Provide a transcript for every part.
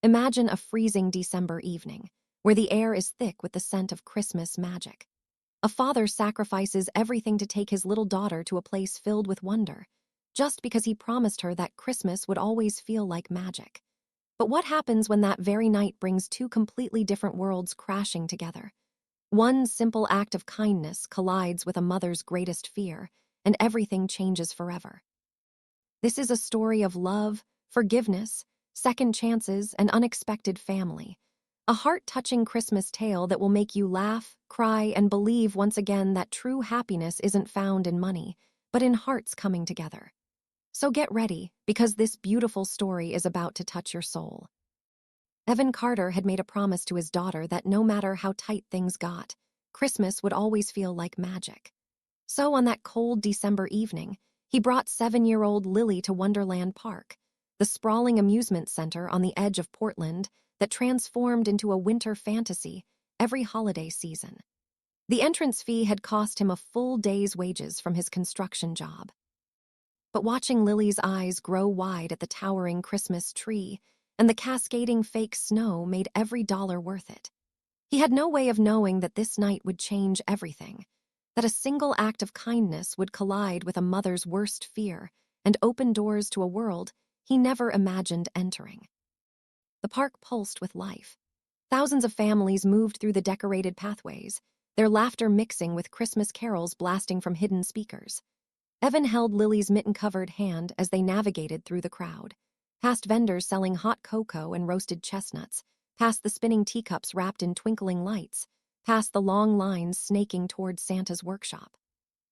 Imagine a freezing December evening, where the air is thick with the scent of Christmas magic. A father sacrifices everything to take his little daughter to a place filled with wonder, just because he promised her that Christmas would always feel like magic. But what happens when that very night brings two completely different worlds crashing together? One simple act of kindness collides with a mother's greatest fear, and everything changes forever. This is a story of love, forgiveness, second chances, and unexpected family. A heart-touching Christmas tale that will make you laugh, cry, and believe once again that true happiness isn't found in money, but in hearts coming together. So get ready, because this beautiful story is about to touch your soul. Evan Carter had made a promise to his daughter that no matter how tight things got, Christmas would always feel like magic. So on that cold December evening, he brought 7-year-old Lily to Wonderland Park, the sprawling amusement center on the edge of Portland that transformed into a winter fantasy every holiday season. The entrance fee had cost him a full day's wages from his construction job. But watching Lily's eyes grow wide at the towering Christmas tree and the cascading fake snow made every dollar worth it. He had no way of knowing that this night would change everything, that a single act of kindness would collide with a mother's worst fear and open doors to a world he never imagined entering. The park pulsed with life. Thousands of families moved through the decorated pathways, their laughter mixing with Christmas carols blasting from hidden speakers. Evan held Lily's mitten-covered hand as they navigated through the crowd, past vendors selling hot cocoa and roasted chestnuts, past the spinning teacups wrapped in twinkling lights, past the long lines snaking toward Santa's workshop.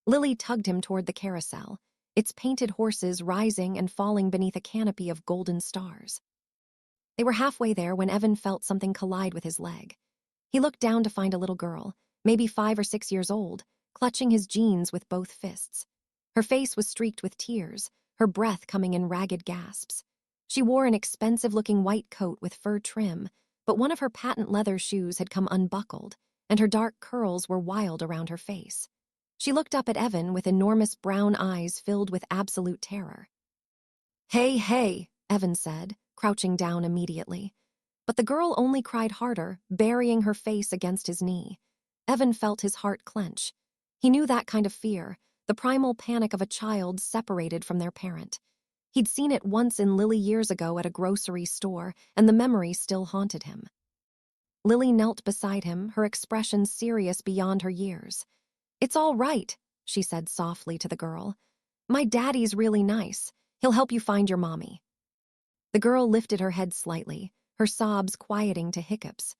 Lily tugged him toward the carousel, its painted horses rising and falling beneath a canopy of golden stars. They were halfway there when Evan felt something collide with his leg. He looked down to find a little girl, maybe 5 or 6 years old, clutching his jeans with both fists. Her face was streaked with tears, her breath coming in ragged gasps. She wore an expensive-looking white coat with fur trim, but one of her patent leather shoes had come unbuckled, and her dark curls were wild around her face. She looked up at Evan with enormous brown eyes filled with absolute terror. "Hey, hey," Evan said, crouching down immediately. But the girl only cried harder, burying her face against his knee. Evan felt his heart clench. He knew that kind of fear, the primal panic of a child separated from their parent. He'd seen it once in Lily years ago at a grocery store, and the memory still haunted him. Lily knelt beside him, her expression serious beyond her years. "It's all right," she said softly to the girl. "My daddy's really nice. He'll help you find your mommy." The girl lifted her head slightly, her sobs quieting to hiccups.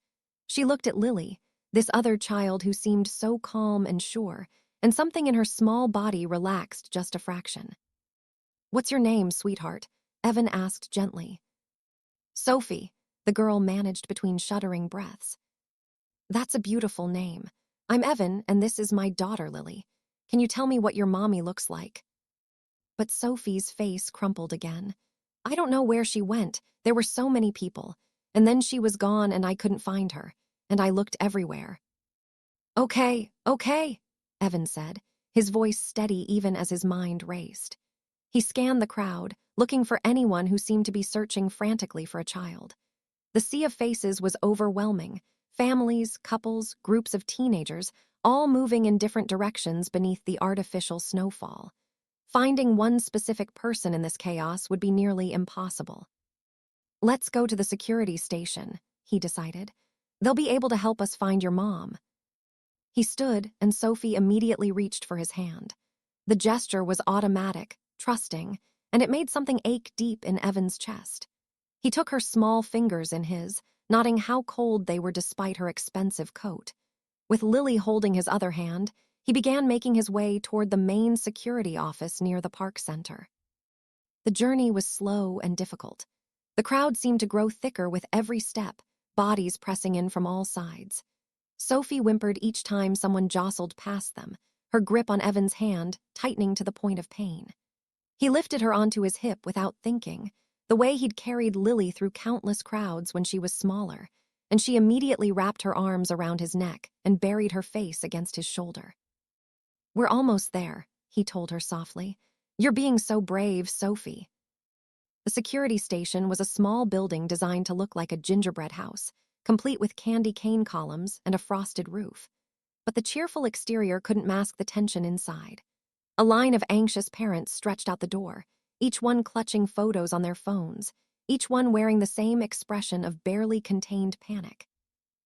She looked at Lily, this other child who seemed so calm and sure, and something in her small body relaxed just a fraction. "What's your name, sweetheart?" Evan asked gently. "Sophie," the girl managed between shuddering breaths. "That's a beautiful name. I'm Evan, and this is my daughter, Lily. Can you tell me what your mommy looks like?" But Sophie's face crumpled again. "I don't know where she went. There were so many people. And then she was gone and I couldn't find her. And I looked everywhere." Okay, Evan said, his voice steady even as his mind raced. He scanned the crowd, looking for anyone who seemed to be searching frantically for a child. The sea of faces was overwhelming. Families, couples, groups of teenagers, all moving in different directions beneath the artificial snowfall. Finding one specific person in this chaos would be nearly impossible. "Let's go to the security station," he decided. "They'll be able to help us find your mom." He stood, and Sophie immediately reached for his hand. The gesture was automatic, trusting, and it made something ache deep in Evan's chest. He took her small fingers in his, noting how cold they were despite her expensive coat. With Lily holding his other hand, he began making his way toward the main security office near the park center. The journey was slow and difficult. The crowd seemed to grow thicker with every step, bodies pressing in from all sides. Sophie whimpered each time someone jostled past them, her grip on Evan's hand tightening to the point of pain. He lifted her onto his hip without thinking, the way he'd carried Lily through countless crowds when she was smaller, and she immediately wrapped her arms around his neck and buried her face against his shoulder. "We're almost there," he told her softly. "You're being so brave, Sophie." The security station was a small building designed to look like a gingerbread house, complete with candy cane columns and a frosted roof. But the cheerful exterior couldn't mask the tension inside. A line of anxious parents stretched out the door, each one clutching photos on their phones, each one wearing the same expression of barely contained panic.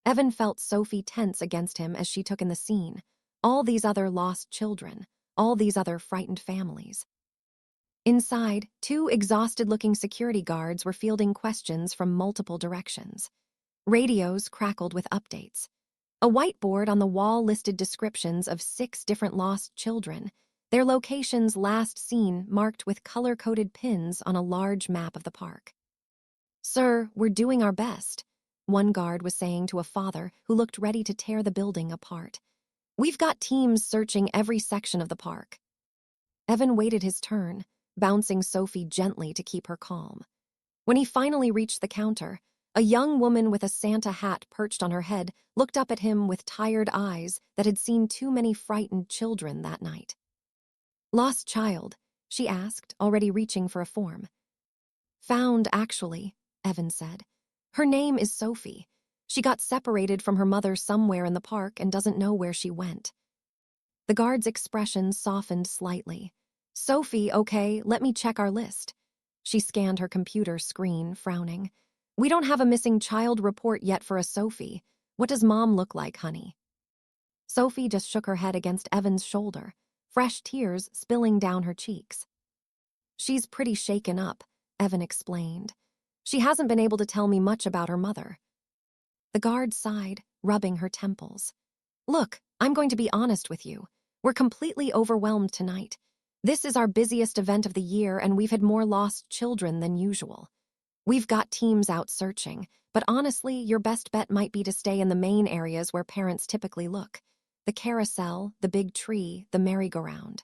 Evan felt Sophie tense against him as she took in the scene. All these other lost children, all these other frightened families. Inside, two exhausted-looking security guards were fielding questions from multiple directions. Radios crackled with updates. A whiteboard on the wall listed descriptions of 6 different lost children, their locations last seen marked with color-coded pins on a large map of the park. "Sir, we're doing our best," one guard was saying to a father who looked ready to tear the building apart. "We've got teams searching every section of the park." Evan waited his turn, bouncing Sophie gently to keep her calm. When he finally reached the counter, a young woman with a Santa hat perched on her head looked up at him with tired eyes that had seen too many frightened children that night. "Lost child?" she asked, already reaching for a form. "Found, actually," Evan said. "Her name is Sophie. She got separated from her mother somewhere in the park and doesn't know where she went." The guard's expression softened slightly. "Sophie, okay, let me check our list." She scanned her computer screen, frowning. "We don't have a missing child report yet for a Sophie. What does Mom look like, honey?" Sophie just shook her head against Evan's shoulder, fresh tears spilling down her cheeks. "She's pretty shaken up," Evan explained. "She hasn't been able to tell me much about her mother." The guard sighed, rubbing her temples. "Look, I'm going to be honest with you. We're completely overwhelmed tonight. This is our busiest event of the year, and we've had more lost children than usual. We've got teams out searching, but honestly, your best bet might be to stay in the main areas where parents typically look. The carousel, the big tree, the merry-go-round.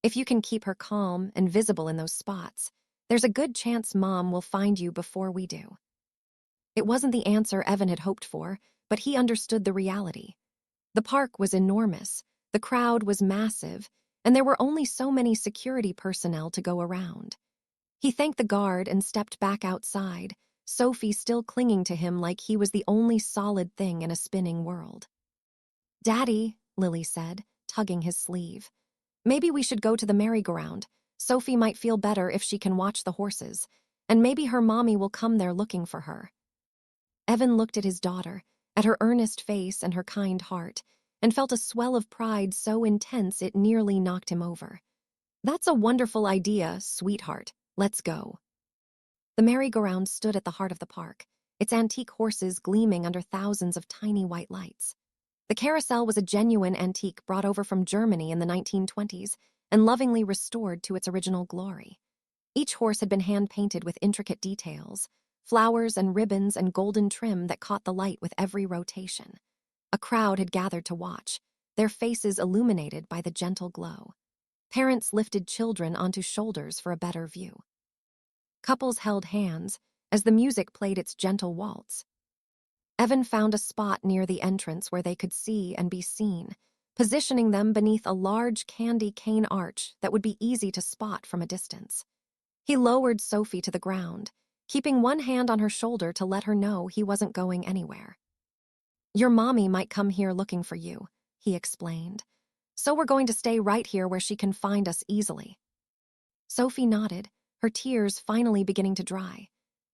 If you can keep her calm and visible in those spots, there's a good chance Mom will find you before we do." It wasn't the answer Evan had hoped for, but he understood the reality. The park was enormous, the crowd was massive, and there were only so many security personnel to go around. He thanked the guard and stepped back outside, Sophie still clinging to him like he was the only solid thing in a spinning world. "Daddy," Lily said, tugging his sleeve. "Maybe we should go to the merry-go-round. Sophie might feel better if she can watch the horses, and maybe her mommy will come there looking for her." Evan looked at his daughter, at her earnest face and her kind heart, and felt a swell of pride so intense it nearly knocked him over. "That's a wonderful idea, sweetheart. Let's go." The merry-go-round stood at the heart of the park, its antique horses gleaming under thousands of tiny white lights. The carousel was a genuine antique brought over from Germany in the 1920s and lovingly restored to its original glory. Each horse had been hand-painted with intricate details, flowers and ribbons and golden trim that caught the light with every rotation. A crowd had gathered to watch, their faces illuminated by the gentle glow. Parents lifted children onto shoulders for a better view. Couples held hands as the music played its gentle waltz. Evan found a spot near the entrance where they could see and be seen, positioning them beneath a large candy cane arch that would be easy to spot from a distance. He lowered Sophie to the ground, keeping one hand on her shoulder to let her know he wasn't going anywhere. "Your mommy might come here looking for you," he explained. "So we're going to stay right here where she can find us easily." Sophie nodded, her tears finally beginning to dry.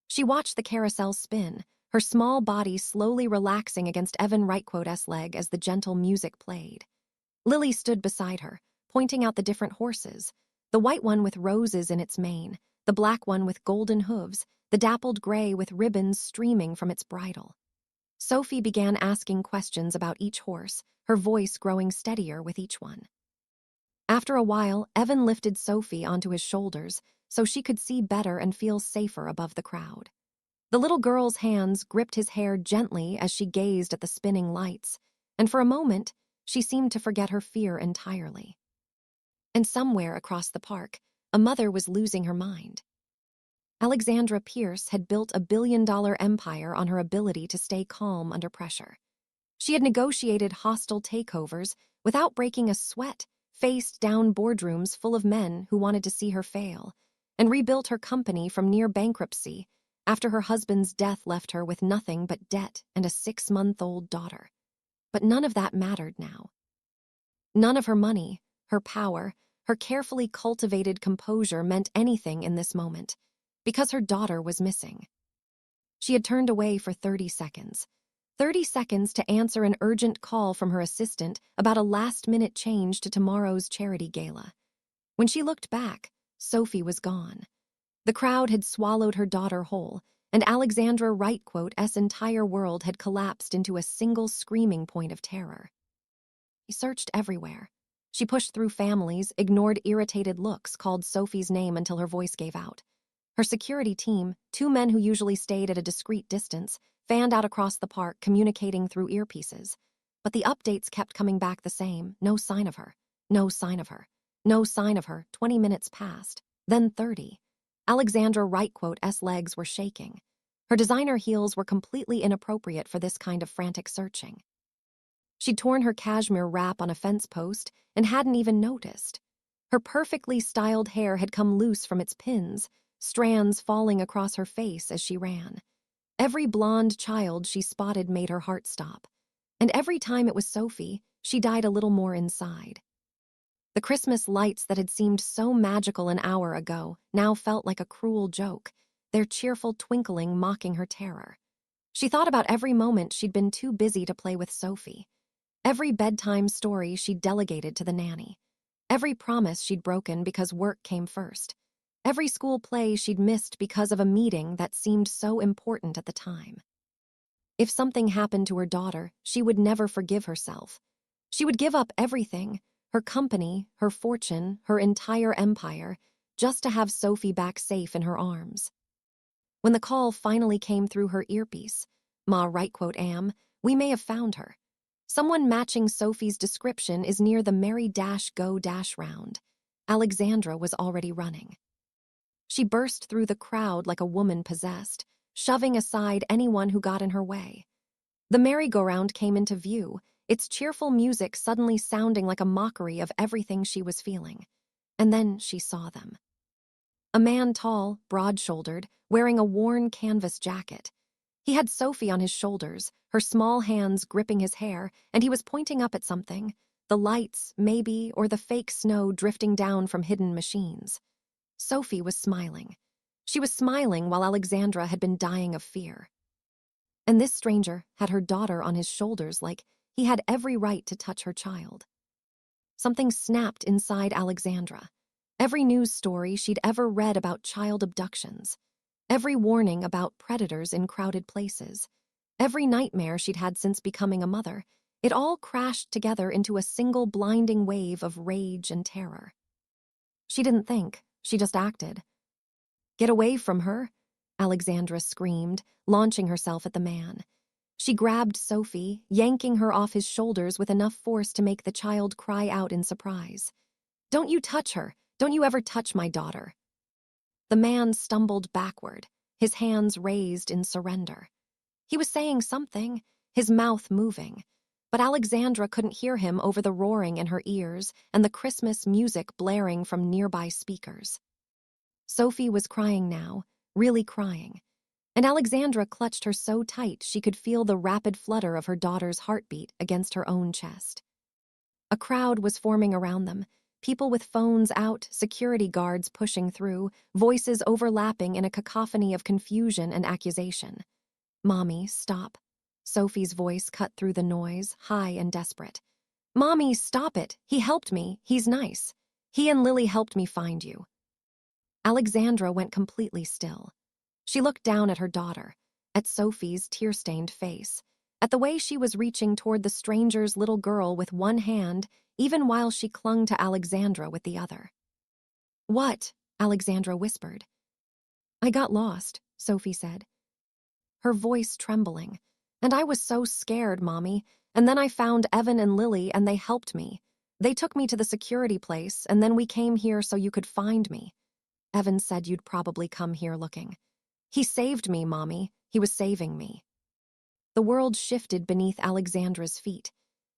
She watched the carousel spin, her small body slowly relaxing against Evan Rightquote's leg as the gentle music played. Lily stood beside her, pointing out the different horses, the white one with roses in its mane, the black one with golden hooves, the dappled gray with ribbons streaming from its bridle. Sophie began asking questions about each horse, her voice growing steadier with each one. After a while, Evan lifted Sophie onto his shoulders so she could see better and feel safer above the crowd. The little girl's hands gripped his hair gently as she gazed at the spinning lights, and for a moment, she seemed to forget her fear entirely. And somewhere across the park, a mother was losing her mind. Alexandra Pierce had built a billion-dollar empire on her ability to stay calm under pressure. She had negotiated hostile takeovers without breaking a sweat, faced down boardrooms full of men who wanted to see her fail, and rebuilt her company from near bankruptcy after her husband's death left her with nothing but debt and a 6-month-old daughter. But none of that mattered now. None of her money, her power, her carefully cultivated composure meant anything in this moment, because her daughter was missing. She had turned away for 30 seconds. 30 seconds to answer an urgent call from her assistant about a last-minute change to tomorrow's charity gala. When she looked back, Sophie was gone. The crowd had swallowed her daughter whole, and Alexandra Wright's entire world had collapsed into a single screaming point of terror. She searched everywhere. She pushed through families, ignored irritated looks, called Sophie's name until her voice gave out. Her security team, 2 men who usually stayed at a discreet distance, fanned out across the park, communicating through earpieces. But the updates kept coming back the same. No sign of her. No sign of her. No sign of her. 20 minutes passed. Then 30. Alexandra Wright's legs were shaking. Her designer heels were completely inappropriate for this kind of frantic searching. She'd torn her cashmere wrap on a fence post and hadn't even noticed. Her perfectly styled hair had come loose from its pins, strands falling across her face as she ran. Every blonde child she spotted made her heart stop. And every time it was Sophie, she died a little more inside. The Christmas lights that had seemed so magical an hour ago now felt like a cruel joke, their cheerful twinkling mocking her terror. She thought about every moment she'd been too busy to play with Sophie. Every bedtime story she'd delegated to the nanny. Every promise she'd broken because work came first. Every school play she'd missed because of a meeting that seemed so important at the time. If something happened to her daughter, she would never forgive herself. She would give up everything, her company, her fortune, her entire empire, just to have Sophie back safe in her arms. When the call finally came through her earpiece, "Ma Wright, we may have found her. Someone matching Sophie's description is near the merry-go-round." Alexandra was already running. She burst through the crowd like a woman possessed, shoving aside anyone who got in her way. The merry-go-round came into view, its cheerful music suddenly sounding like a mockery of everything she was feeling. And then she saw them. A man tall, broad-shouldered, wearing a worn canvas jacket. He had Sophie on his shoulders, her small hands gripping his hair, and he was pointing up at something, the lights, maybe, or the fake snow drifting down from hidden machines. Sophie was smiling. She was smiling while Alexandra had been dying of fear. And this stranger had her daughter on his shoulders like he had every right to touch her child. Something snapped inside Alexandra. Every news story she'd ever read about child abductions. Every warning about predators in crowded places. Every nightmare she'd had since becoming a mother. It all crashed together into a single blinding wave of rage and terror. She didn't think. She just acted. "Get away from her," Alexandra screamed, launching herself at the man. She grabbed Sophie, yanking her off his shoulders with enough force to make the child cry out in surprise. "Don't you touch her! Don't you ever touch my daughter!" The man stumbled backward, his hands raised in surrender. He was saying something, his mouth moving, but Alexandra couldn't hear him over the roaring in her ears and the Christmas music blaring from nearby speakers. Sophie was crying now, really crying, and Alexandra clutched her so tight she could feel the rapid flutter of her daughter's heartbeat against her own chest. A crowd was forming around them, people with phones out, security guards pushing through, voices overlapping in a cacophony of confusion and accusation. "Mommy, stop." Sophie's voice cut through the noise, high and desperate. "Mommy, stop it. He helped me. He's nice. He and Lily helped me find you." Alexandra went completely still. She looked down at her daughter, at Sophie's tear-stained face, at the way she was reaching toward the stranger's little girl with one hand, even while she clung to Alexandra with the other. "What?" Alexandra whispered. "I got lost," Sophie said, her voice trembling. "And I was so scared, Mommy. And then I found Evan and Lily and they helped me. They took me to the security place and then we came here so you could find me. Evan said you'd probably come here looking. He saved me, Mommy. He was saving me." The world shifted beneath Alexandra's feet.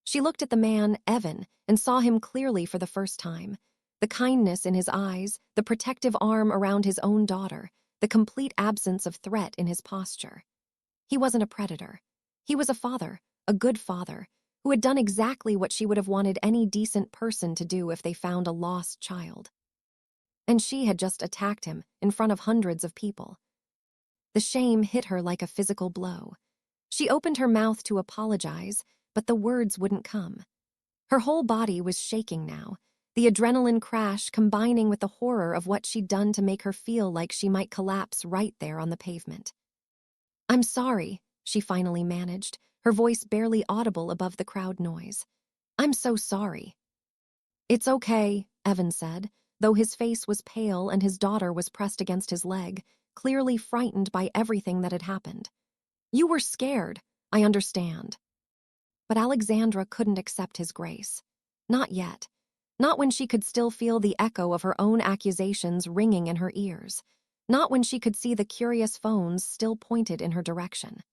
She looked at the man, Evan, and saw him clearly for the first time. The kindness in his eyes, the protective arm around his own daughter, the complete absence of threat in his posture. He wasn't a predator. He was a father, a good father, who had done exactly what she would have wanted any decent person to do if they found a lost child. And she had just attacked him in front of hundreds of people. The shame hit her like a physical blow. She opened her mouth to apologize, but the words wouldn't come. Her whole body was shaking now, the adrenaline crash combining with the horror of what she'd done to make her feel like she might collapse right there on the pavement. "I'm sorry," she finally managed, her voice barely audible above the crowd noise. "I'm so sorry." "It's okay," Evan said, though his face was pale and his daughter was pressed against his leg, clearly frightened by everything that had happened. "You were scared, I understand." But Alexandra couldn't accept his grace. Not yet. Not when she could still feel the echo of her own accusations ringing in her ears. Not when she could see the curious phones still pointed in her direction.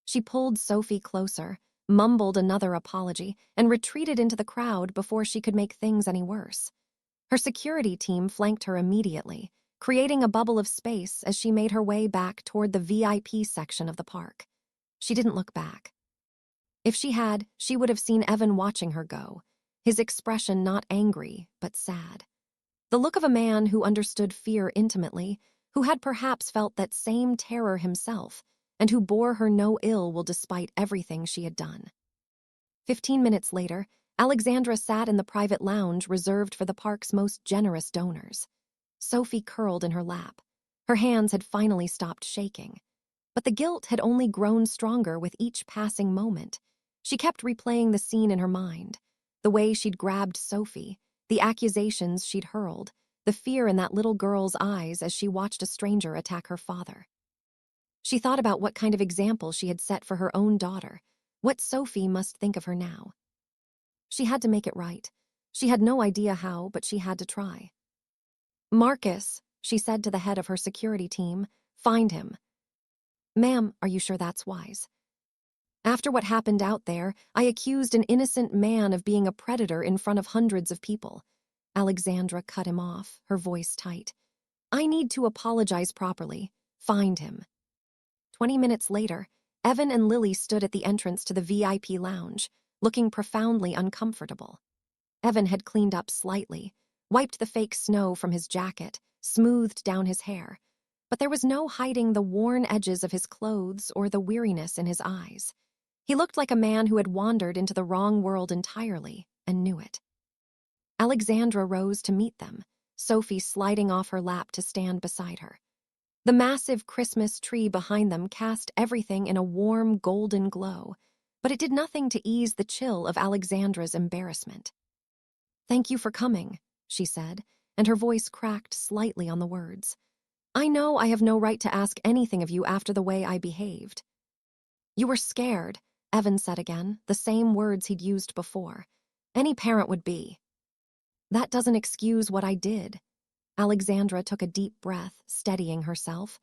She pulled Sophie closer, mumbled another apology, and retreated into the crowd before she could make things any worse. Her security team flanked her immediately, creating a bubble of space as she made her way back toward the VIP section of the park. She didn't look back. If she had, she would have seen Evan watching her go, his expression not angry, but sad. The look of a man who understood fear intimately, who had perhaps felt that same terror himself, and who bore her no ill will despite everything she had done. 15 minutes later, Alexandra sat in the private lounge reserved for the park's most generous donors. Sophie curled in her lap. Her hands had finally stopped shaking. But the guilt had only grown stronger with each passing moment. She kept replaying the scene in her mind. The way she'd grabbed Sophie, the accusations she'd hurled, the fear in that little girl's eyes as she watched a stranger attack her father. She thought about what kind of example she had set for her own daughter, what Sophie must think of her now. She had to make it right. She had no idea how, but she had to try. "Marcus," she said to the head of her security team, "find him." "Ma'am, are you sure that's wise?" "After what happened out there, I accused an innocent man of being a predator in front of hundreds of people." Alexandra cut him off, her voice tight. "I need to apologize properly. Find him." 20 minutes later, Evan and Lily stood at the entrance to the VIP lounge, looking profoundly uncomfortable. Evan had cleaned up slightly, wiped the fake snow from his jacket, smoothed down his hair, but there was no hiding the worn edges of his clothes or the weariness in his eyes. He looked like a man who had wandered into the wrong world entirely and knew it. Alexandra rose to meet them, Sophie sliding off her lap to stand beside her. The massive Christmas tree behind them cast everything in a warm, golden glow, but it did nothing to ease the chill of Alexandra's embarrassment. "Thank you for coming," she said, and her voice cracked slightly on the words. "I know I have no right to ask anything of you after the way I behaved." "You were scared," Evan said again, the same words he'd used before. "Any parent would be." "That doesn't excuse what I did." Alexandra took a deep breath, steadying herself.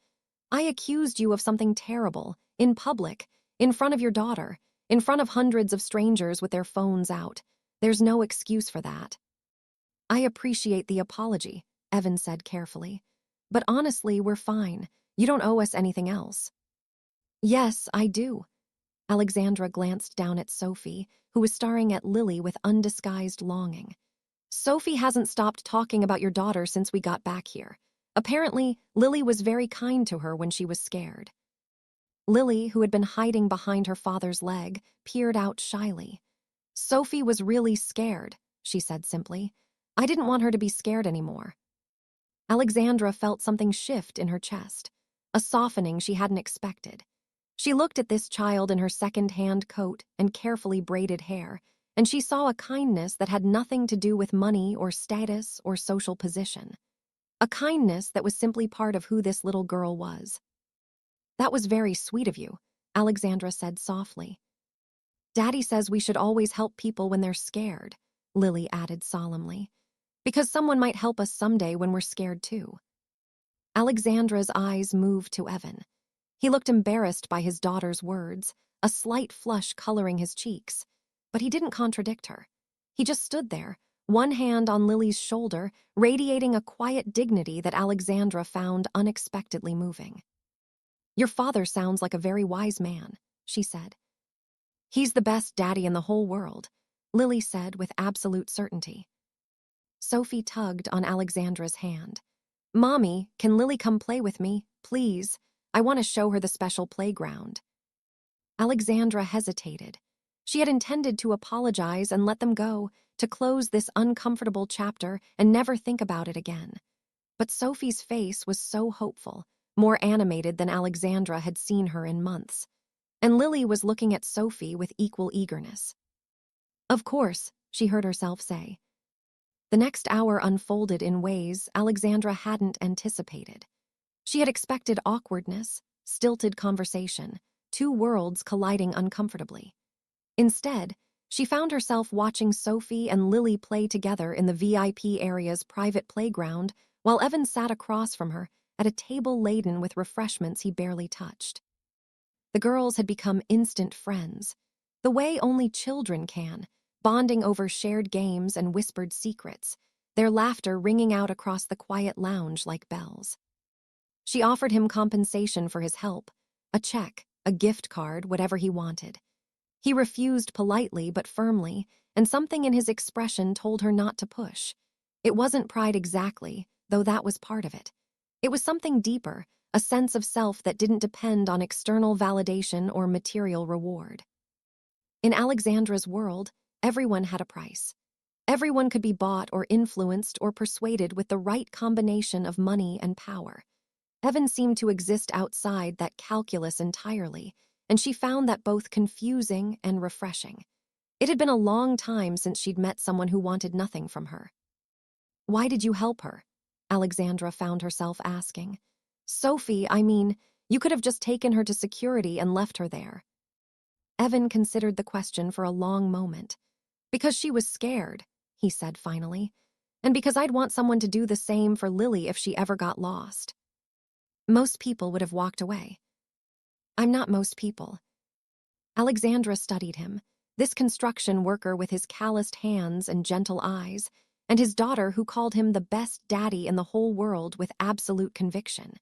"I accused you of something terrible, in public, in front of your daughter, in front of hundreds of strangers with their phones out. There's no excuse for that." "I appreciate the apology," Evan said carefully. "But honestly, we're fine. You don't owe us anything else." "Yes, I do." Alexandra glanced down at Sophie, who was staring at Lily with undisguised longing. "Sophie hasn't stopped talking about your daughter since we got back here. Apparently, Lily was very kind to her when she was scared." Lily, who had been hiding behind her father's leg, peered out shyly. "Sophie was really scared," she said simply. "I didn't want her to be scared anymore." Alexandra felt something shift in her chest, a softening she hadn't expected. She looked at this child in her second-hand coat and carefully braided hair, and she saw a kindness that had nothing to do with money or status or social position. A kindness that was simply part of who this little girl was. "That was very sweet of you," Alexandra said softly. "Daddy says we should always help people when they're scared," Lily added solemnly. "Because someone might help us someday when we're scared too." Alexandra's eyes moved to Evan. He looked embarrassed by his daughter's words, a slight flush coloring his cheeks. But he didn't contradict her. He just stood there, one hand on Lily's shoulder, radiating a quiet dignity that Alexandra found unexpectedly moving. "Your father sounds like a very wise man," she said. "He's the best daddy in the whole world," Lily said with absolute certainty. Sophie tugged on Alexandra's hand. "Mommy, can Lily come play with me, please? I want to show her the special playground." Alexandra hesitated. She had intended to apologize and let them go, to close this uncomfortable chapter and never think about it again. But Sophie's face was so hopeful, more animated than Alexandra had seen her in months. And Lily was looking at Sophie with equal eagerness. "Of course," she heard herself say. The next hour unfolded in ways Alexandra hadn't anticipated. She had expected awkwardness, stilted conversation, two worlds colliding uncomfortably. Instead, she found herself watching Sophie and Lily play together in the VIP area's private playground while Evan sat across from her at a table laden with refreshments he barely touched. The girls had become instant friends, the way only children can, bonding over shared games and whispered secrets, their laughter ringing out across the quiet lounge like bells. She offered him compensation for his help, a check, a gift card, whatever he wanted. He refused politely but firmly, and something in his expression told her not to push. It wasn't pride exactly, though that was part of it. It was something deeper, a sense of self that didn't depend on external validation or material reward. In Alexandra's world, everyone had a price. Everyone could be bought or influenced or persuaded with the right combination of money and power. Evan seemed to exist outside that calculus entirely, and she found that both confusing and refreshing. It had been a long time since she'd met someone who wanted nothing from her. "Why did you help her?" Alexandra found herself asking. "Sophie, I mean, you could have just taken her to security and left her there." Evan considered the question for a long moment. "Because she was scared," he said finally, "and because I'd want someone to do the same for Lily if she ever got lost." "Most people would have walked away." "I'm not most people." Alexandra studied him, this construction worker with his calloused hands and gentle eyes, and his daughter who called him the best daddy in the whole world with absolute conviction.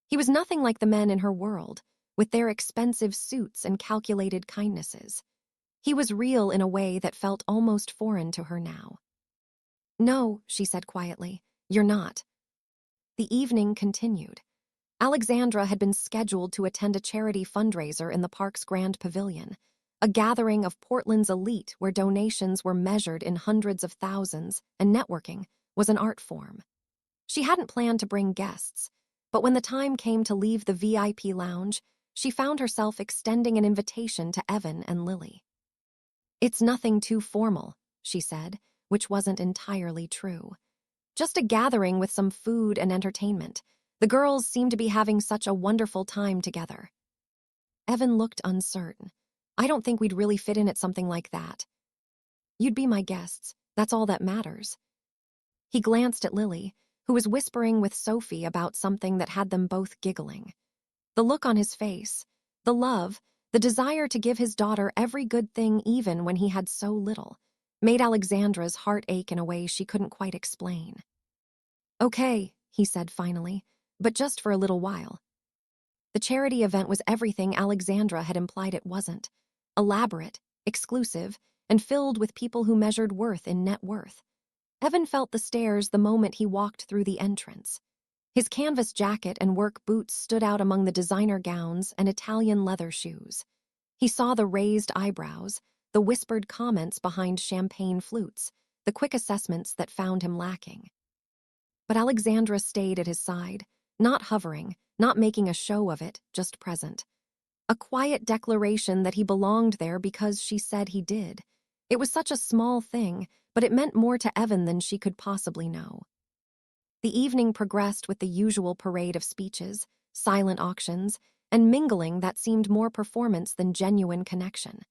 He was nothing like the men in her world, with their expensive suits and calculated kindnesses. He was real in a way that felt almost foreign to her now. "No," she said quietly, "you're not." The evening continued. Alexandra had been scheduled to attend a charity fundraiser in the park's Grand Pavilion, a gathering of Portland's elite where donations were measured in hundreds of thousands and networking was an art form. She hadn't planned to bring guests, but when the time came to leave the VIP lounge, she found herself extending an invitation to Evan and Lily. "It's nothing too formal," she said, which wasn't entirely true. "Just a gathering with some food and entertainment. The girls seem to be having such a wonderful time together." Evan looked uncertain. "I don't think we'd really fit in at something like that." "You'd be my guests. That's all that matters." He glanced at Lily, who was whispering with Sophie about something that had them both giggling. The look on his face, the love, the desire to give his daughter every good thing even when he had so little, made Alexandra's heart ache in a way she couldn't quite explain. "Okay," he said finally, "but just for a little while." The charity event was everything Alexandra had implied it wasn't. Elaborate, exclusive, and filled with people who measured worth in net worth. Evan felt the stares the moment he walked through the entrance. His canvas jacket and work boots stood out among the designer gowns and Italian leather shoes. He saw the raised eyebrows, the whispered comments behind champagne flutes, the quick assessments that found him lacking. But Alexandra stayed at his side, not hovering, not making a show of it, just present. A quiet declaration that he belonged there because she said he did. It was such a small thing, but it meant more to Evan than she could possibly know. The evening progressed with the usual parade of speeches, silent auctions, and mingling that seemed more performance than genuine connection.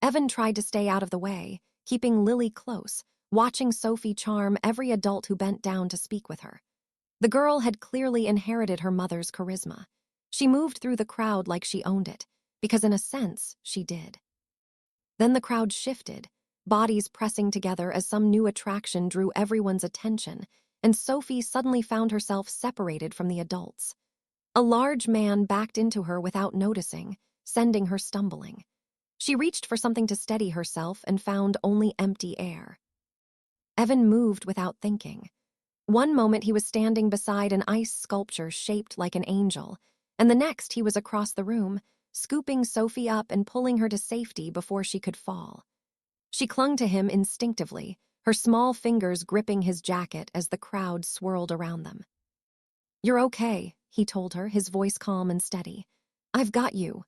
Evan tried to stay out of the way, keeping Lily close, watching Sophie charm every adult who bent down to speak with her. The girl had clearly inherited her mother's charisma. She moved through the crowd like she owned it, because in a sense, she did. Then the crowd shifted. bodies pressing together as some new attraction drew everyone's attention, and Sophie suddenly found herself separated from the adults. A large man backed into her without noticing, sending her stumbling. She reached for something to steady herself and found only empty air. Evan moved without thinking. One moment he was standing beside an ice sculpture shaped like an angel, and the next he was across the room, scooping Sophie up and pulling her to safety before she could fall. She clung to him instinctively, her small fingers gripping his jacket as the crowd swirled around them. "You're okay," he told her, his voice calm and steady. "I've got you."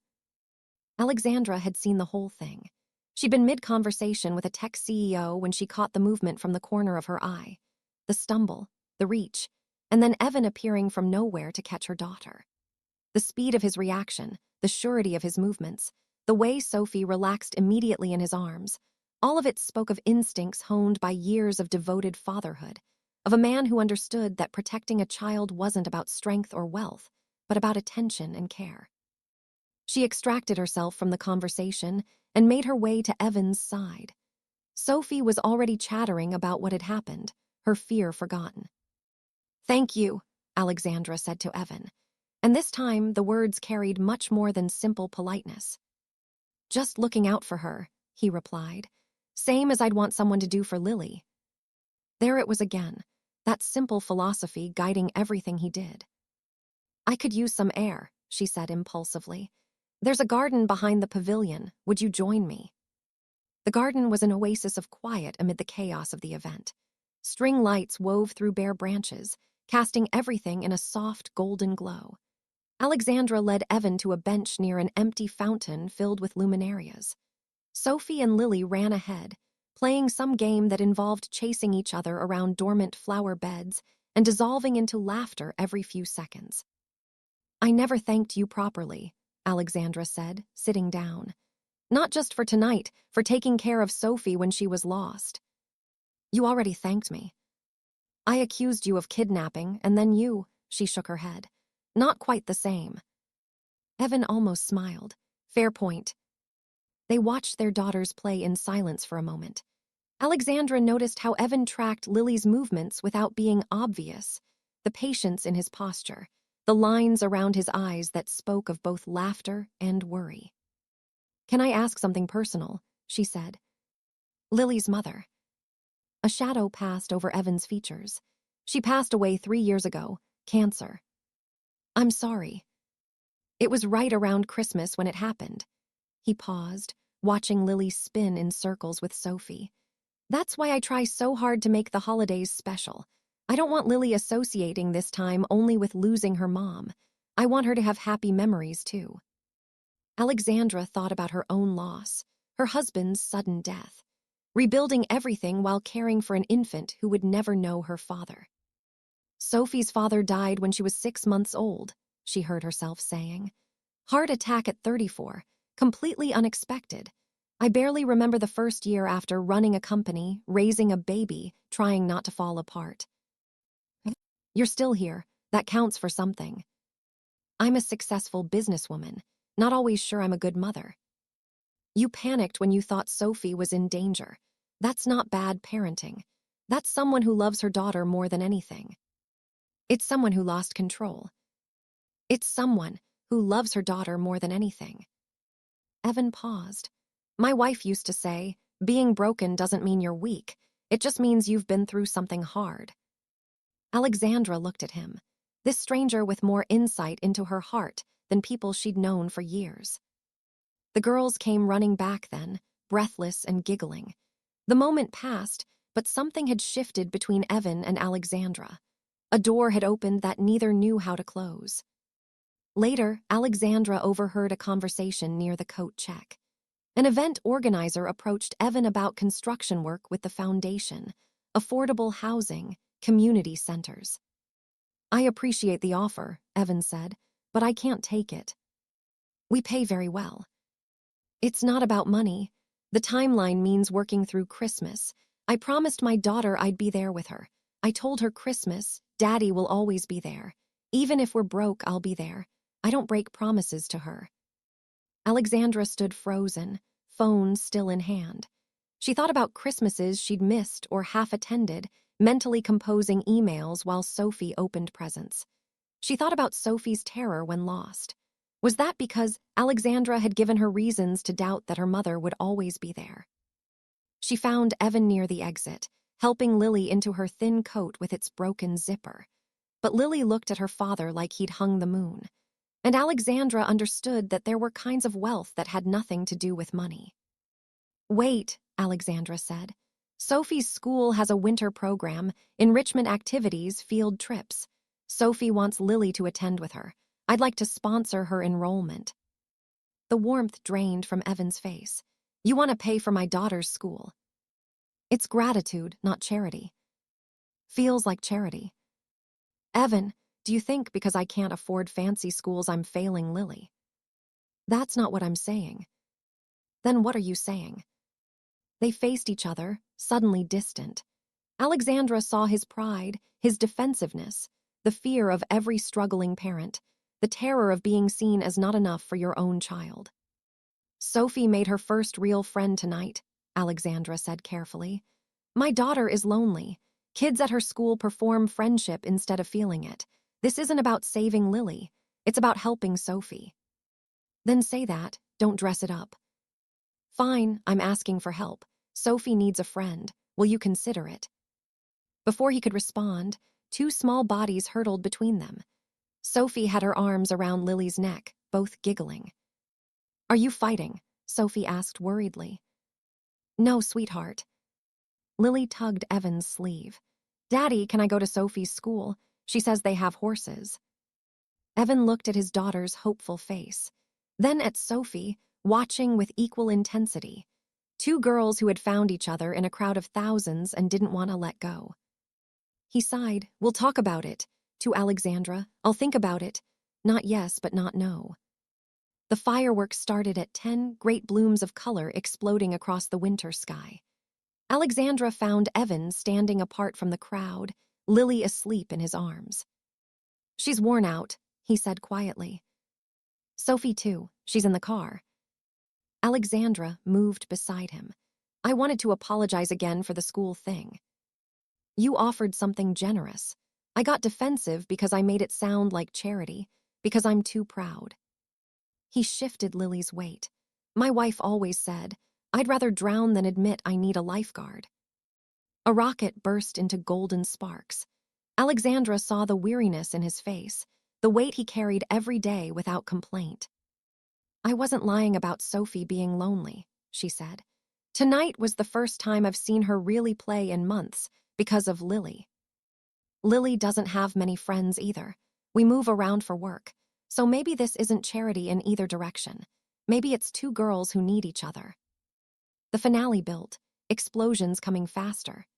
Alexandra had seen the whole thing. She'd been mid-conversation with a tech CEO when she caught the movement from the corner of her eye. The stumble, the reach, and then Evan appearing from nowhere to catch her daughter. The speed of his reaction, the surety of his movements, the way Sophie relaxed immediately in his arms, all of it spoke of instincts honed by years of devoted fatherhood, of a man who understood that protecting a child wasn't about strength or wealth, but about attention and care. She extracted herself from the conversation and made her way to Evan's side. Sophie was already chattering about what had happened, her fear forgotten. "Thank you," Alexandra said to Evan, and this time the words carried much more than simple politeness. "Just looking out for her," he replied, "same as I'd want someone to do for Lily." There it was again, that simple philosophy guiding everything he did. "I could use some air," she said impulsively. "There's a garden behind the pavilion. Would you join me?" The garden was an oasis of quiet amid the chaos of the event. String lights wove through bare branches, casting everything in a soft, golden glow. Alexandra led Evan to a bench near an empty fountain filled with luminarias. Sophie and Lily ran ahead, playing some game that involved chasing each other around dormant flower beds and dissolving into laughter every few seconds. "I never thanked you properly," Alexandra said, sitting down. "Not just for tonight, for taking care of Sophie when she was lost." "You already thanked me." "I accused you of kidnapping, and then you," she shook her head. "Not quite the same." Evan almost smiled. Fair point. They watched their daughters play in silence for a moment. Alexandra noticed how Evan tracked Lily's movements without being obvious, the patience in his posture, the lines around his eyes that spoke of both laughter and worry. "Can I ask something personal?" she said. "Lily's mother." A shadow passed over Evan's features. "She passed away 3 years ago, cancer." "I'm sorry." "It was right around Christmas when it happened." He paused, watching Lily spin in circles with Sophie. "That's why I try so hard to make the holidays special. I don't want Lily associating this time only with losing her mom. I want her to have happy memories, too." Alexandra thought about her own loss, her husband's sudden death, rebuilding everything while caring for an infant who would never know her father. "Sophie's father died when she was 6 months old," she heard herself saying. "Heart attack at 34, completely unexpected. I barely remember the first year after running a company, raising a baby, trying not to fall apart." "You're still here. That counts for something." "I'm a successful businesswoman, not always sure I'm a good mother." "You panicked when you thought Sophie was in danger. That's not bad parenting. That's someone who loves her daughter more than anything." "It's someone who lost control." "It's someone who loves her daughter more than anything." Evan paused. "My wife used to say, being broken doesn't mean you're weak. It just means you've been through something hard." Alexandra looked at him, this stranger with more insight into her heart than people she'd known for years. The girls came running back then, breathless and giggling. The moment passed, but something had shifted between Evan and Alexandra. A door had opened that neither knew how to close. Later, Alexandra overheard a conversation near the coat check. An event organizer approached Evan about construction work with the foundation, affordable housing, community centers. "I appreciate the offer," Evan said, "but I can't take it. We pay very well." "It's not about money. The timeline means working through Christmas. I promised my daughter I'd be there with her. I told her Christmas, Daddy will always be there. Even if we're broke, I'll be there. I don't break promises to her." Alexandra stood frozen, phone still in hand. She thought about Christmases she'd missed or half attended, mentally composing emails while Sophie opened presents. She thought about Sophie's terror when lost. Was that because Alexandra had given her reasons to doubt that her mother would always be there? She found Evan near the exit, helping Lily into her thin coat with its broken zipper. But Lily looked at her father like he'd hung the moon. And Alexandra understood that there were kinds of wealth that had nothing to do with money. "Wait," Alexandra said. "Sophie's school has a winter program, enrichment activities, field trips. Sophie wants Lily to attend with her. I'd like to sponsor her enrollment." The warmth drained from Evan's face. "You want to pay for my daughter's school?" "It's gratitude, not charity." "Feels like charity." "Evan, do you think because I can't afford fancy schools I'm failing Lily?" "That's not what I'm saying." "Then what are you saying?" They faced each other, suddenly distant. Alexandra saw his pride, his defensiveness, the fear of every struggling parent, the terror of being seen as not enough for your own child. "Sophie made her first real friend tonight," Alexandra said carefully. "My daughter is lonely. Kids at her school perform friendship instead of feeling it. This isn't about saving Lily. It's about helping Sophie." "Then say that, don't dress it up." "Fine, I'm asking for help. Sophie needs a friend. Will you consider it?" Before he could respond, two small bodies hurtled between them. Sophie had her arms around Lily's neck, both giggling. "Are you fighting?" Sophie asked worriedly. "No, sweetheart." Lily tugged Evan's sleeve. "Daddy, can I go to Sophie's school? She says they have horses." Evan looked at his daughter's hopeful face, then at Sophie, watching with equal intensity. Two girls who had found each other in a crowd of thousands and didn't want to let go. He sighed. "We'll talk about it." To Alexandra, "I'll think about it. Not yes, but not no." The fireworks started at 10, great blooms of color exploding across the winter sky. Alexandra found Evan standing apart from the crowd, Lily asleep in his arms. "She's worn out," he said quietly. "Sophie too. She's in the car." Alexandra moved beside him. "I wanted to apologize again for the school thing." "You offered something generous. I got defensive because I made it sound like charity, because I'm too proud." He shifted Lily's weight. "My wife always said, I'd rather drown than admit I need a lifeguard." A rocket burst into golden sparks. Alexandra saw the weariness in his face, the weight he carried every day without complaint. "I wasn't lying about Sophie being lonely," she said. "Tonight was the first time I've seen her really play in months because of Lily. Lily doesn't have many friends either. We move around for work, so maybe this isn't charity in either direction. Maybe it's two girls who need each other." The finale built, explosions coming faster.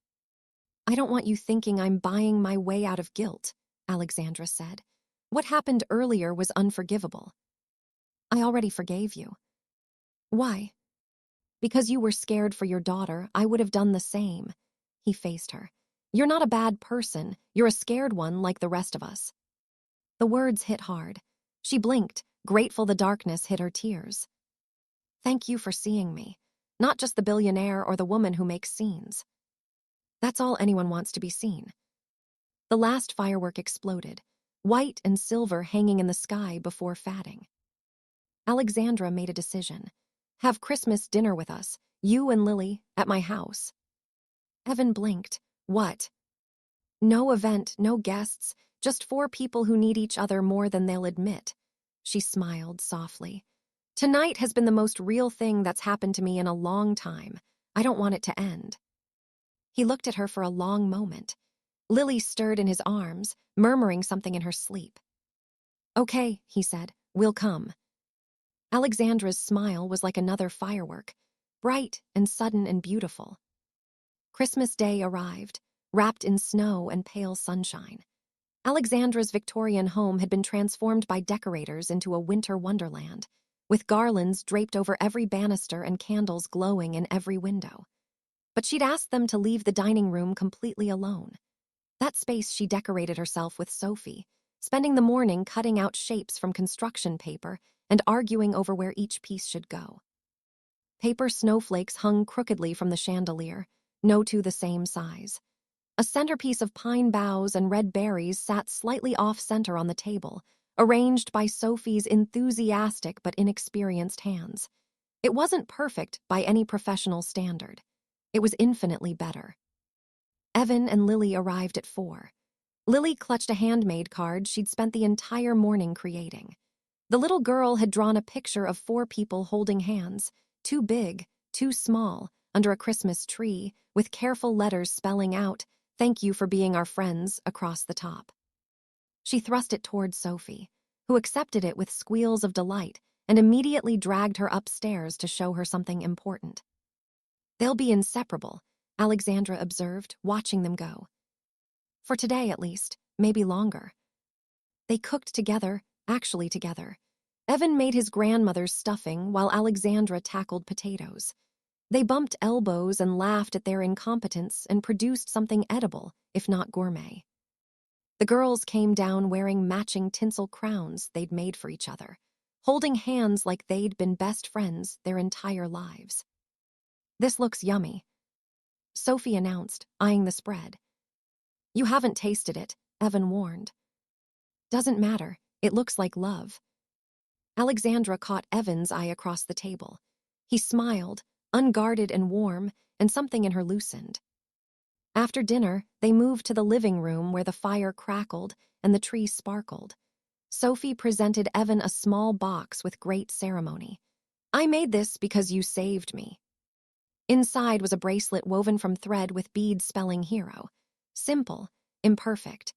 "I don't want you thinking I'm buying my way out of guilt," Alexandra said. "What happened earlier was unforgivable." "I already forgave you." "Why?" "Because you were scared for your daughter, I would have done the same." He faced her. "You're not a bad person. You're a scared one like the rest of us." The words hit hard. She blinked, grateful the darkness hid her tears. "Thank you for seeing me. Not just the billionaire or the woman who makes scenes." "That's all anyone wants, to be seen." The last firework exploded, white and silver hanging in the sky before fading. Alexandra made a decision. "Have Christmas dinner with us, you and Lily, at my house." Evan blinked. "What?" "No event, no guests, just four people who need each other more than they'll admit." She smiled softly. "Tonight has been the most real thing that's happened to me in a long time. I don't want it to end." He looked at her for a long moment. Lily stirred in his arms, murmuring something in her sleep. "Okay," he said, "we'll come." Alexandra's smile was like another firework, bright and sudden and beautiful. Christmas Day arrived, wrapped in snow and pale sunshine. Alexandra's Victorian home had been transformed by decorators into a winter wonderland, with garlands draped over every banister and candles glowing in every window. But she'd asked them to leave the dining room completely alone. That space she decorated herself with Sophie, spending the morning cutting out shapes from construction paper and arguing over where each piece should go. Paper snowflakes hung crookedly from the chandelier, no two the same size. A centerpiece of pine boughs and red berries sat slightly off-center on the table, arranged by Sophie's enthusiastic but inexperienced hands. It wasn't perfect by any professional standard. It was infinitely better. Evan and Lily arrived at 4. Lily clutched a handmade card she'd spent the entire morning creating. The little girl had drawn a picture of 4 people holding hands, too big, too small, under a Christmas tree, with careful letters spelling out, "Thank you for being our friends," across the top. She thrust it toward Sophie, who accepted it with squeals of delight and immediately dragged her upstairs to show her something important. "They'll be inseparable," Alexandra observed, watching them go. "For today, at least, maybe longer." They cooked together, actually together. Evan made his grandmother's stuffing while Alexandra tackled potatoes. They bumped elbows and laughed at their incompetence and produced something edible, if not gourmet. The girls came down wearing matching tinsel crowns they'd made for each other, holding hands like they'd been best friends their entire lives. "This looks yummy," Sophie announced, eyeing the spread. "You haven't tasted it," Evan warned. "Doesn't matter, it looks like love." Alexandra caught Evan's eye across the table. He smiled, unguarded and warm, and something in her loosened. After dinner, they moved to the living room where the fire crackled and the tree sparkled. Sophie presented Evan a small box with great ceremony. "I made this because you saved me." Inside was a bracelet woven from thread with beads spelling hero. Simple, imperfect.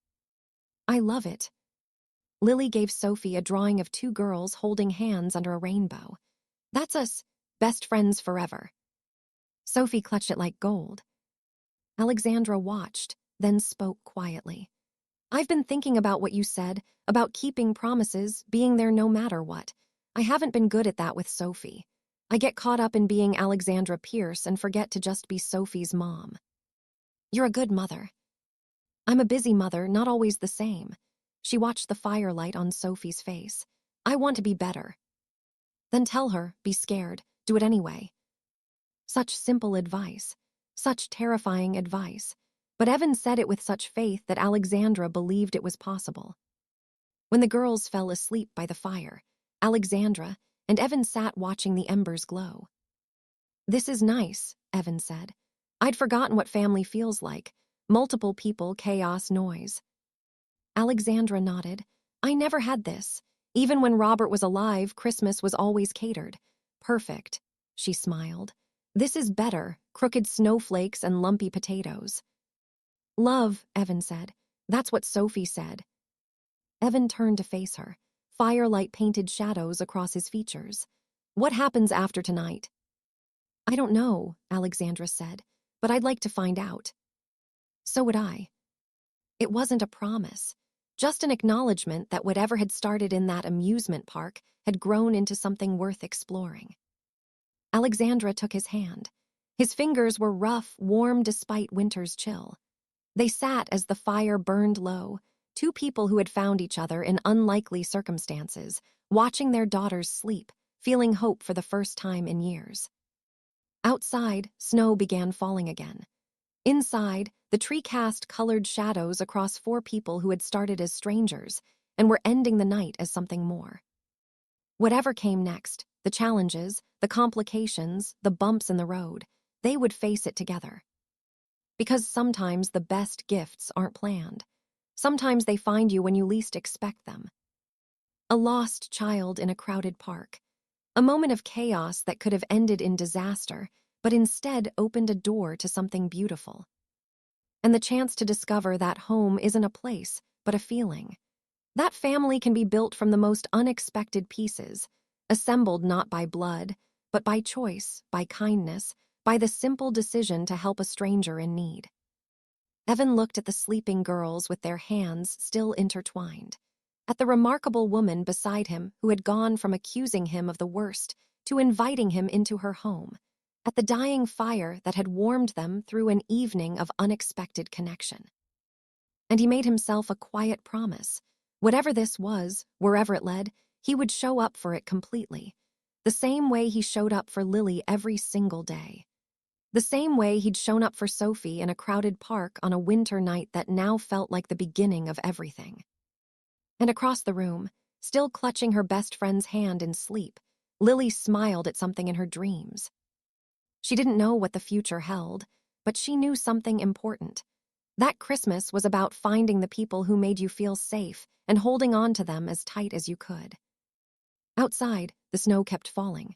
"I love it." Lily gave Sophie a drawing of 2 girls holding hands under a rainbow. "That's us, best friends forever." Sophie clutched it like gold. Alexandra watched, then spoke quietly. "I've been thinking about what you said, about keeping promises, being there no matter what. I haven't been good at that with Sophie. I get caught up in being Alexandra Pierce and forget to just be Sophie's mom." "You're a good mother." "I'm a busy mother, not always the same." She watched the firelight on Sophie's face. "I want to be better." "Then tell her, be scared, do it anyway." Such simple advice. Such terrifying advice. But Evan said it with such faith that Alexandra believed it was possible. When the girls fell asleep by the fire, Alexandra and Evan sat watching the embers glow. "This is nice," Evan said. "I'd forgotten what family feels like. Multiple people, chaos, noise." Alexandra nodded. "I never had this. Even when Robert was alive, Christmas was always catered. Perfect." She smiled. "This is better, crooked snowflakes and lumpy potatoes." "Love," Evan said. "That's what Sophie said." Evan turned to face her. Firelight painted shadows across his features. "What happens after tonight?" "I don't know," Alexandra said, "but I'd like to find out." "So would I." It wasn't a promise, just an acknowledgement that whatever had started in that amusement park had grown into something worth exploring. Alexandra took his hand. His fingers were rough, warm despite winter's chill. They sat as the fire burned low, 2 people who had found each other in unlikely circumstances, watching their daughters sleep, feeling hope for the first time in years. Outside, snow began falling again. Inside, the tree cast colored shadows across 4 people who had started as strangers and were ending the night as something more. Whatever came next, the challenges, the complications, the bumps in the road, they would face it together. Because sometimes the best gifts aren't planned. Sometimes they find you when you least expect them. A lost child in a crowded park. A moment of chaos that could have ended in disaster, but instead opened a door to something beautiful. And the chance to discover that home isn't a place, but a feeling. That family can be built from the most unexpected pieces, assembled not by blood, but by choice, by kindness, by the simple decision to help a stranger in need. Evan looked at the sleeping girls with their hands still intertwined, at the remarkable woman beside him who had gone from accusing him of the worst to inviting him into her home, at the dying fire that had warmed them through an evening of unexpected connection. And he made himself a quiet promise. Whatever this was, wherever it led, he would show up for it completely. The same way he showed up for Lily every single day. The same way he'd shown up for Sophie in a crowded park on a winter night that now felt like the beginning of everything. And across the room, still clutching her best friend's hand in sleep, Lily smiled at something in her dreams. She didn't know what the future held, but she knew something important. That Christmas was about finding the people who made you feel safe and holding on to them as tight as you could. Outside, the snow kept falling.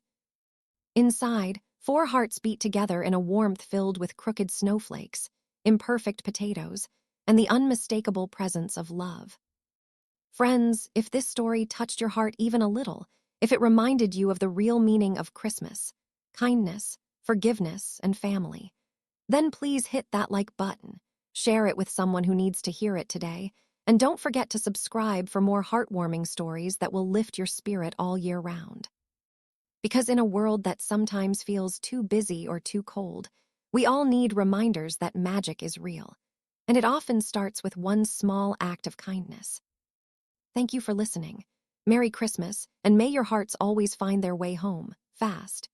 Inside, 4 hearts beat together in a warmth filled with crooked snowflakes, imperfect potatoes, and the unmistakable presence of love. Friends, if this story touched your heart even a little, if it reminded you of the real meaning of Christmas, kindness, forgiveness, and family, then please hit that like button, share it with someone who needs to hear it today, and don't forget to subscribe for more heartwarming stories that will lift your spirit all year round. Because in a world that sometimes feels too busy or too cold, we all need reminders that magic is real, and it often starts with one small act of kindness. Thank you for listening. Merry Christmas, and may your hearts always find their way home, fast.